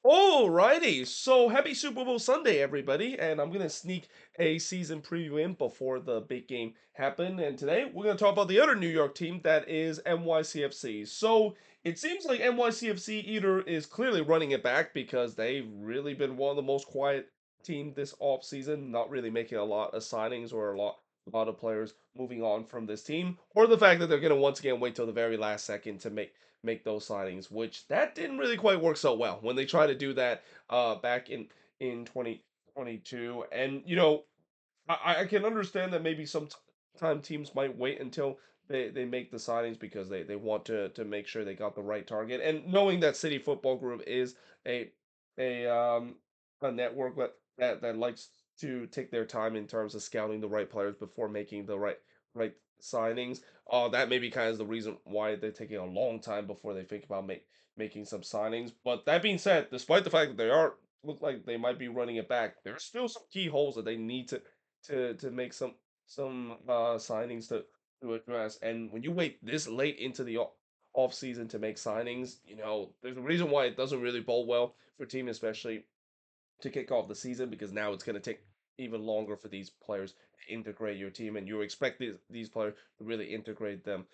Alrighty, so happy Super Bowl Sunday, everybody, and I'm gonna sneak a season preview in before the big game happen. And today we're gonna talk about the other New York team that is NYCFC. So it seems like NYCFC either is clearly running it back because they've really been one of the most quiet team this off season, not really making a lot of signings or a lot of players moving on from this team, or the fact that they're gonna once again wait till the very last second to make those signings, which that didn't really quite work so well when they tried to do that back in 2022. And I can understand that maybe sometimes teams might wait until they make the signings because they want to make sure they got the right target. And knowing that City Football Group is a a um a network that likes to take their time in terms of scouting the right players before making the right signings. That maybe kind of is the reason why they're taking a long time before they think about making some signings. But that being said, despite the fact that they are look like they might be running it back, there's still some key holes that they need to make some signings to address. And when you wait this late into the off season to make signings, there's a reason why it doesn't really bode well for team, especially to kick off the season, because now it's going to take even longer for these players to integrate your team, and you expect these players to really integrate them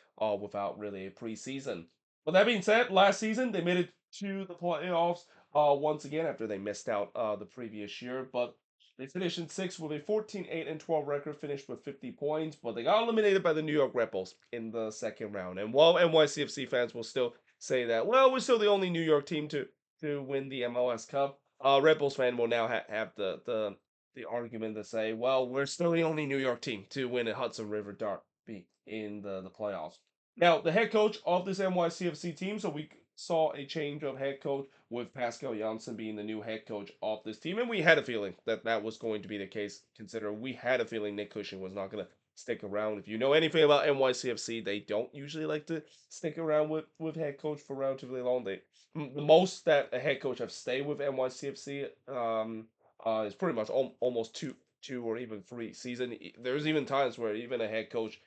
without really a preseason. But that being said, last season they made it to the playoffs once again after they missed out the previous year, but they finished in sixth with a 14-8-12 record, finished with 50 points, but they got eliminated by the New York Red Bulls in the second round. And while NYCFC fans will still say that, well, we're still the only New York team to win the MLS Cup, Red Bulls fan will now have the argument to say, well, we're still the only New York team to win a Hudson River Derby in the playoffs. Now, the head coach of this NYCFC team, so we saw a change of head coach with Pascal Janssen being the new head coach of this team, and we had a feeling that that was going to be the case. Considering we had a feeling Nick Cushing was not going to stick around. If you know anything about NYCFC, they don't usually like to stick around with head coach for relatively long. The most that a head coach have stayed with NYCFC is pretty much almost two or even three season. There's even times where even a head coach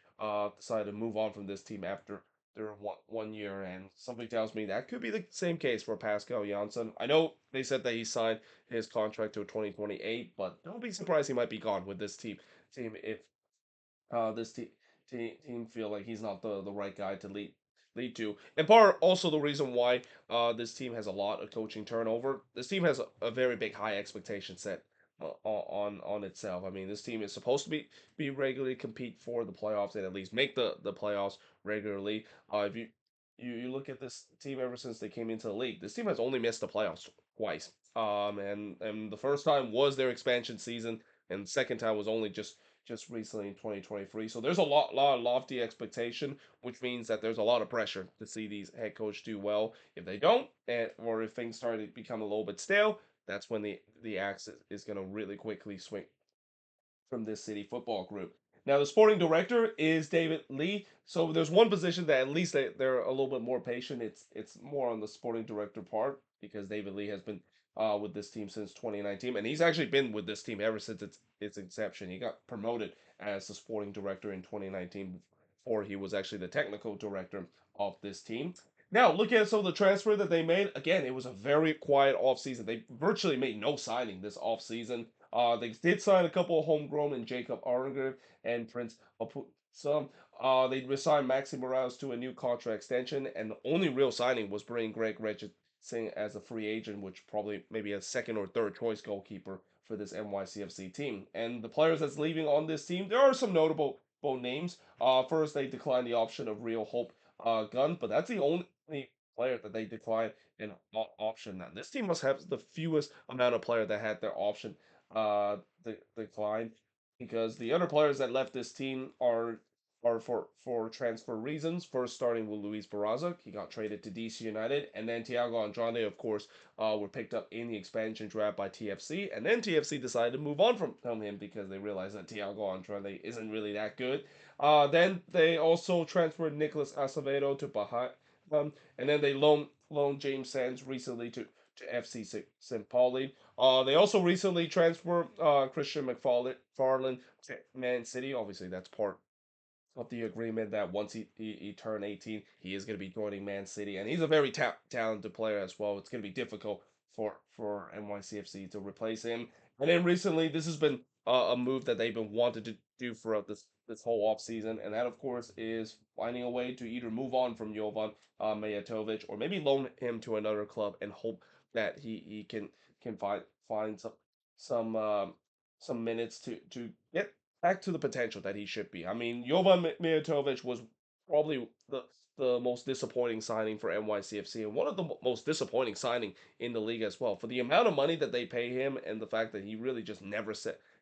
decided to move on from this team after their one year, and something tells me that could be the same case for Pascal Janssen. I know they said that he signed his contract to 2028, but don't be surprised he might be gone with this team if this team feel like he's not the right guy to lead to. And part also the reason why this team has a lot of coaching turnover. This team has a very big high expectation set on itself. I mean, this team is supposed to be regularly compete for the playoffs and at least make the playoffs regularly. If you look at this team ever since they came into the league, this team has only missed the playoffs twice. And the first time was their expansion season, and the second time was only just recently in 2023. So there's a lot of lofty expectation, which means that there's a lot of pressure to see these head coach do well. If they don't, or if things start to become a little bit stale, that's when the axe is going to really quickly swing from this City Football Group. Now, the sporting director is David Lee. So there's one position that at least they're a little bit more patient. It's more on the sporting director part because David Lee has been with this team since 2019, and he's actually been with this team ever since its inception. He got promoted as the sporting director in 2019 before he was actually the technical director of this team. Now, looking at some of the transfer that they made, again, it was a very quiet offseason. They virtually made no signing this offseason. They did sign a couple of homegrown in Jacob Arnger and Prince Some. They resigned Maxi Morales to a new contract extension, and the only real signing was bringing Greg Richardson as a free agent, which probably maybe a second or third choice goalkeeper for this NYCFC team. And the players that's leaving on this team, there are some notable names. First, they declined the option of Real Hope Gunn, but that's the only player that they declined an option. Now, this team must have the fewest amount of player that had their option decline, because the other players that left this team are for transfer reasons. First, starting with Luis Barraza, he got traded to DC United, and then Thiago Andrade, of course, were picked up in the expansion draft by TFC, and then TFC decided to move on from him because they realized that Thiago Andrade isn't really that good. Then they also transferred Nicholas Acevedo to Bahia, and then they loaned James Sands recently to FC St. Pauli. They also recently transferred Christian McFarland to Man City. Obviously, that's part of the agreement that once he turned 18, he is going to be joining Man City, and he's a very talented player as well. It's going to be difficult for NYCFC to replace him. And then recently, this has been a move that they've been wanted to do throughout this whole off season, and that of course is finding a way to either move on from Jovan Mijatovic or maybe loan him to another club and hope that he can find some some minutes to get back to the potential that he should be. I mean, Jovan Mijatovic was probably the most disappointing signing for NYCFC and one of the most disappointing signing in the league as well. For the amount of money that they pay him and the fact that he really just never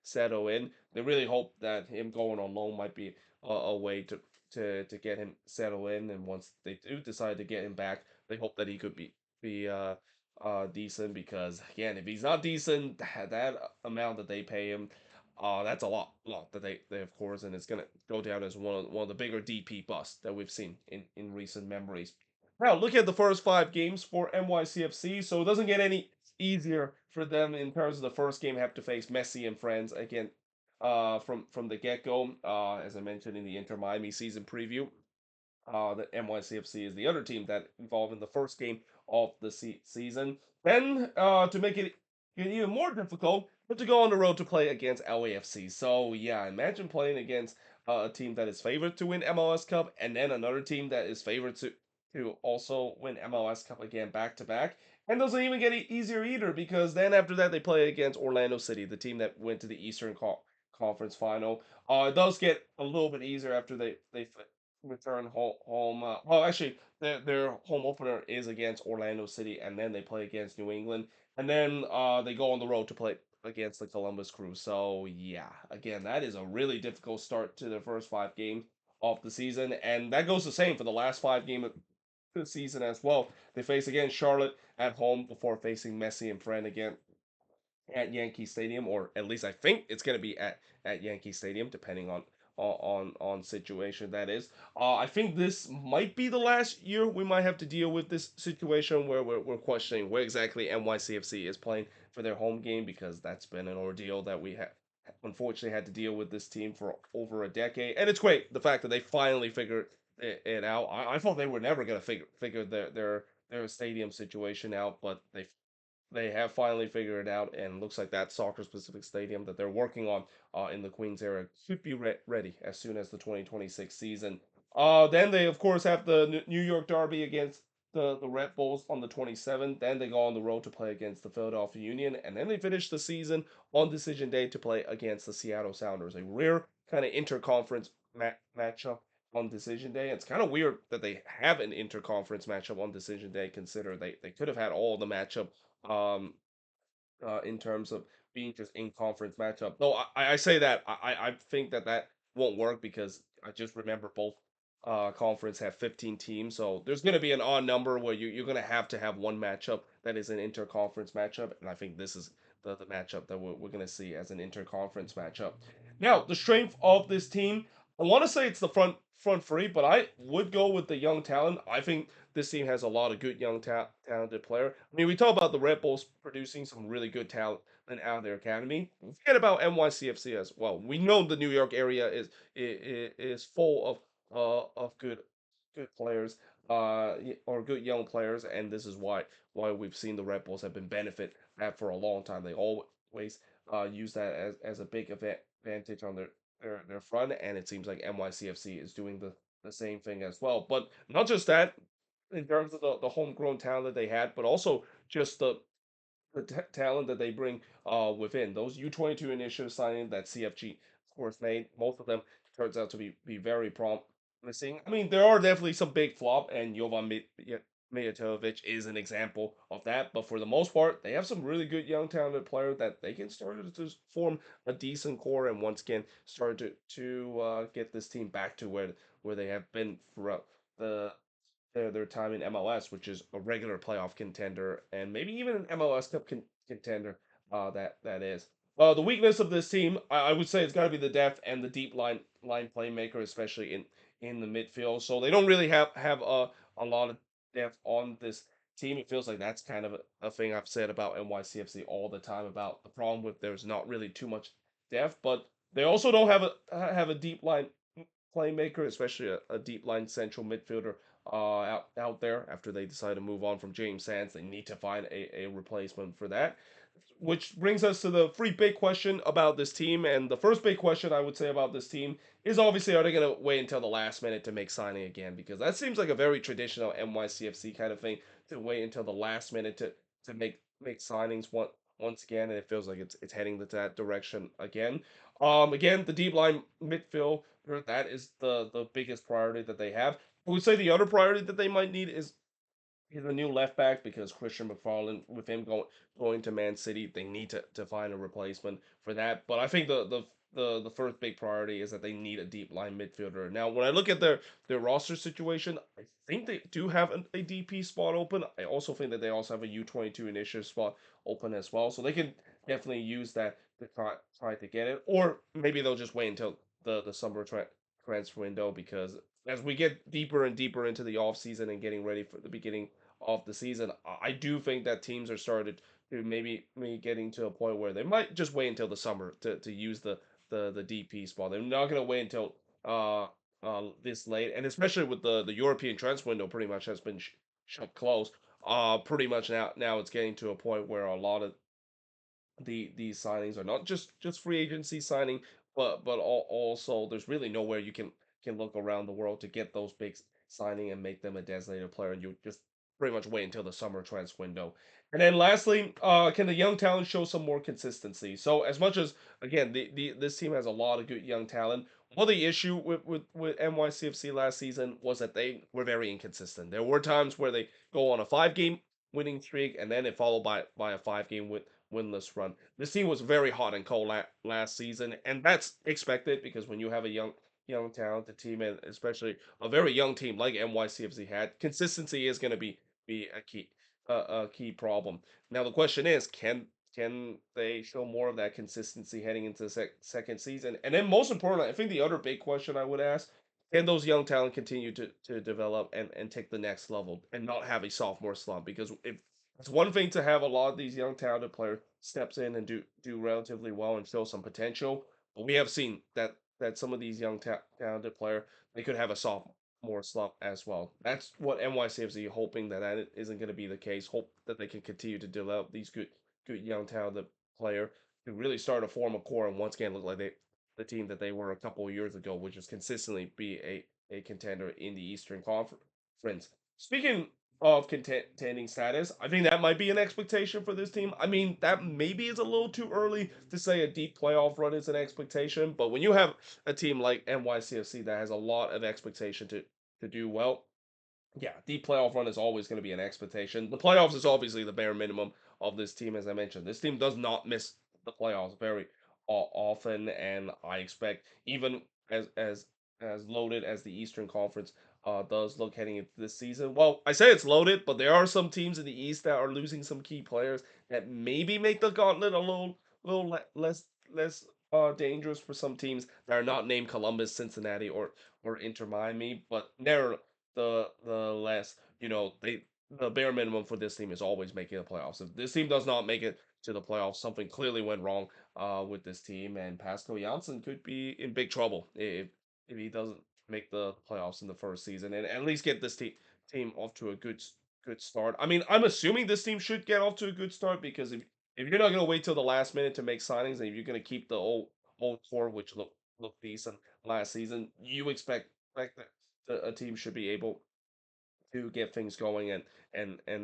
settle in, they really hope that him going on loan might be a way to get him settled in. And once they do decide to get him back, they hope that he could be decent because again, if he's not decent, that amount that they pay him, that's a lot that they of course, and it's gonna go down as one of the bigger DP busts that we've seen in recent memories. Now, look at the first 5 games for NYCFC, so it doesn't get any easier for them in terms of the first game. Have to face Messi and friends again, from the get go. As I mentioned in the Inter Miami season preview, the NYCFC is the other team that involved in the first game of the season. Then, to make it even more difficult, but to go on the road to play against LAFC. So yeah, imagine playing against a team that is favored to win MLS Cup, and then another team that is favored to also win MLS Cup again back to back. And doesn't even get easier either because then after that they play against Orlando City, the team that went to the Eastern Conference Final. It does get a little bit easier after they return home. Well, actually, their home opener is against Orlando City, and then they play against New England, and then they go on the road to play against the Columbus Crew. So yeah, again, that is a really difficult start to the first 5 games of the season, and that goes the same for the last 5 games of the season as well. They face again Charlotte at home before facing Messi and Friend again at Yankee Stadium, or at least I think it's going to be at Yankee Stadium, depending on situation that is. I think this might be the last year we might have to deal with this situation where we're questioning where exactly NYCFC is playing for their home game because that's been an ordeal that we have unfortunately had to deal with this team for over a decade. And it's great the fact that they finally figured it out. I thought they were never going to figure their stadium situation out, but they have finally figured it out, and looks like that soccer specific stadium that they're working on in the Queens area should be ready as soon as the 2026 season. Then they, of course, have the New York Derby against the Red Bulls on the 27th. Then they go on the road to play against the Philadelphia Union, and then they finish the season on decision day to play against the Seattle Sounders. A rare kind of interconference matchup on decision day. It's kind of weird that they have an interconference matchup on decision day, consider they could have had all the matchup um, in terms of being just in conference matchup. Though I say that I think that won't work because I just remember both conference have 15 teams, so there's going to be an odd number where you're going to have one matchup that is an interconference matchup, and I think this is the matchup that we're going to see as an interconference matchup. Now, the strength of this team, I want to say it's the front three, but I would go with the young talent. I think this team has a lot of good young talented player. I mean, we talk about the Red Bulls producing some really good talent out of their academy. Forget about NYCFC as well. We know the New York area is full of good players or good young players, and this is why we've seen the Red Bulls have been benefit that for a long time. They always use that as a big advantage on their front, and it seems like NYCFC is doing the same thing as well. But not just that, in terms of the homegrown talent that they had, but also just the talent that they bring within those U22 initiative signing that CFG of course made. Most of them turns out to be very promising. I mean, there are definitely some big flop, and Jovan Mijatovic is an example of that. But for the most part, they have some really good young talented players that they can start to form a decent core, and once again start to get this team back to where they have been throughout the their time in MLS, which is a regular playoff contender and maybe even an MLS Cup contender. That is. The weakness of this team, I would say, it's got to be the depth and the deep line playmaker, especially in the midfield. So they don't really have a lot of depth on this team. It feels like that's kind of a thing I've said about NYCFC all the time about the problem with there's not really too much depth, but they also don't have a deep line playmaker, especially a deep line central midfielder out there after they decide to move on from James Sands. They need to find a replacement for that. Which brings us to the three big question about this team. And the first big question I would say about this team is obviously, are they going to wait until the last minute to make signing again? Because that seems like a very traditional NYCFC kind of thing, to wait until the last minute to make signings once again, and it feels like it's heading to that direction again. Again, the deep line midfield, that is the biggest priority that they have. I would say the other priority that they might need is he's a new left back, because Christian McFarland, with him going to Man City, they need to find a replacement for that. But I think the first big priority is that they need a deep line midfielder. Now, when I look at their roster situation, I think they do have a DP spot open. I also think that they also have a U22 initiative spot open as well, so they can definitely use that to try to get it. Or maybe they'll just wait until the summer transfer window, because as we get deeper and deeper into the off season and getting ready for the beginning of the season, I do think that teams are started to maybe getting to a point where they might just wait until the summer to use the DP spot. They're not going to wait until this late, and especially with the European transfer window pretty much has been shut closed. Pretty much now it's getting to a point where a lot of these signings are not just free agency signing, but also there's really nowhere you can look around the world to get those big signing and make them a designated player, and you just pretty much wait until the summer transfer window. And then lastly, can the young talent show some more consistency? So as much as again the this team has a lot of good young talent, well, the issue with NYCFC last season was that they were very inconsistent. There were times where they go on a 5 game winning streak, and then it followed by a 5 game winless run. This team was very hot and cold last season, and that's expected because when you have a young talented team, and especially a very young team like NYCFC had, consistency is going to be a key problem. Now the question is, can they show more of that consistency heading into the second season? And then most importantly, I think the other big question I would ask, can those young talent continue to develop and take the next level and not have a sophomore slump? Because if it's one thing to have a lot of these young talented players steps in and do relatively well and show some potential, but we have seen that some of these young talented players, they could have a sophomore slump as well. That's what NYCFC hoping that isn't going to be the case. Hope that they can continue to develop these good young talented player to really start to form a core and once again look like the team that they were a couple of years ago, which is consistently be a contender in the Eastern Conference. Speaking of contending status, I think that might be an expectation for this team. I mean, that maybe is a little too early to say a deep playoff run is an expectation, but when you have a team like NYCFC that has a lot of expectation to do well, yeah, deep playoff run is always going to be an expectation. The playoffs is obviously the bare minimum of this team, as I mentioned. This team does not miss the playoffs very often, and I expect even as loaded as the Eastern Conference does look heading into this season. Well, I say it's loaded, but there are some teams in the East that are losing some key players that maybe make the gauntlet a less dangerous for some teams that are not named Columbus, Cincinnati, or Inter Miami, but the less the bare minimum for this team is always making the playoffs. If this team does not make it to the playoffs, something clearly went wrong with this team, and Pascal Janssen could be in big trouble if he doesn't make the playoffs in the first season and at least get this team off to a good start. I mean, I'm assuming this team should get off to a good start because if you're not going to wait till the last minute to make signings, and if you're going to keep the old core, which looked decent last season, you expect that a team should be able to get things going, and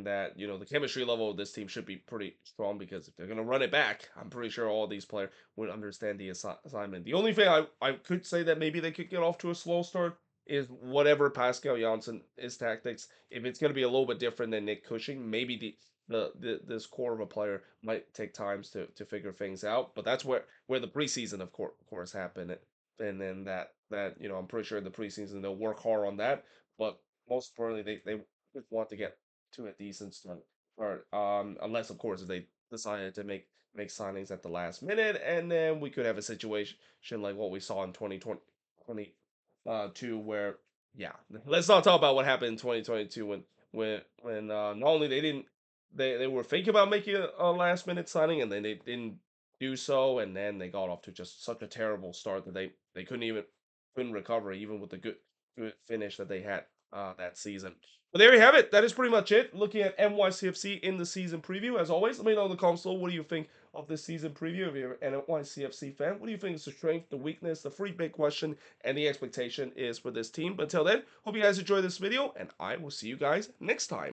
that the chemistry level of this team should be pretty strong, because if they're going to run it back, I'm pretty sure all these players would understand the assignment. The only thing I could say that maybe they could get off to a slow start is whatever Pascal Janssen is tactics. If it's going to be a little bit different than Nick Cushing, maybe this core of a player might take times to figure things out. But that's where the preseason of course happened, and then that I'm pretty sure in the preseason they'll work hard on that. But most importantly, they just want to get to a decent start. Unless of course if they decided to make signings at the last minute, and then we could have a situation like what we saw in 2022, where yeah, let's not talk about what happened in 2022 when not only they were thinking about making a last minute signing, and then they didn't do so, and then they got off to just such a terrible start that they couldn't even couldn't recover even with the good finish that they had that season. But there you have it. That is pretty much it. Looking at NYCFC in the season preview. As always, let me know in the console what do you think of this season preview. If you're an NYCFC fan, what do you think is the strength, the weakness, the free big question, and the expectation is for this team? But until then, hope you guys enjoy this video, and I will see you guys next time.